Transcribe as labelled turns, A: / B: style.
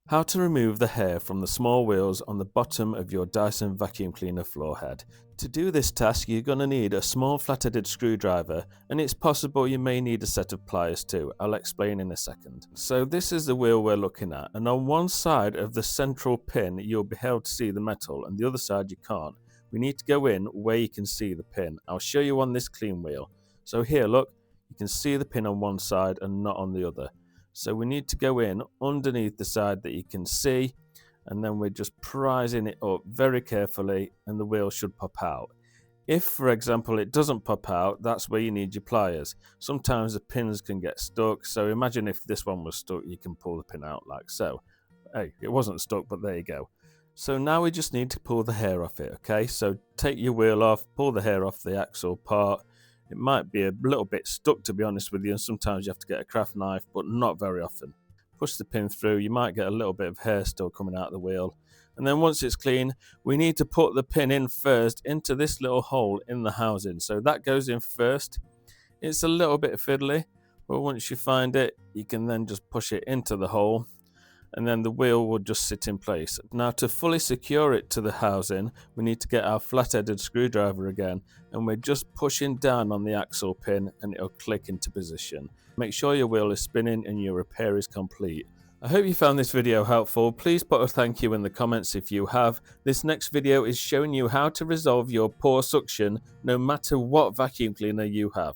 A: How to remove the hair from the small wheels on the bottom of your Dyson vacuum cleaner floor head. To do this task, you're going to need a small flat-headed screwdriver, and it's possible you may need a set of pliers too. I'll explain in a second. So this is the wheel we're looking at, and on one side of the central pin you'll be able to see the metal, and the other side you can't. We need to go in where you can see the pin. I'll show you on this clean wheel. So here, look, you can see the pin on one side and not on the other. So we need to go in underneath the side that you can see, and then we're just prising it up very carefully, and the wheel should pop out. If, for example, it doesn't pop out, that's where you need your pliers. Sometimes the pins can get stuck, so imagine if this one was stuck, you can pull the pin out like so. Hey, it wasn't stuck, but there you go. So now we just need to pull the hair off it, okay? So take your wheel off, pull the hair off the axle part. It might be a little bit stuck, to be honest with you, and sometimes you have to get a craft knife, but not very often. Push the pin through, you might get a little bit of hair still coming out of the wheel. And then once it's clean, we need to put the pin in first into this little hole in the housing. So that goes in first. It's a little bit fiddly, but once you find it, you can then just push it into the hole, and then the wheel will just sit in place. Now, to fully secure it to the housing, we need to get our flat-headed screwdriver again, and we're just pushing down on the axle pin and it'll click into position. Make sure your wheel is spinning and your repair is complete. I hope you found this video helpful. Please put a thank you in the comments if you have. This next video is showing you how to resolve your poor suction no matter what vacuum cleaner you have.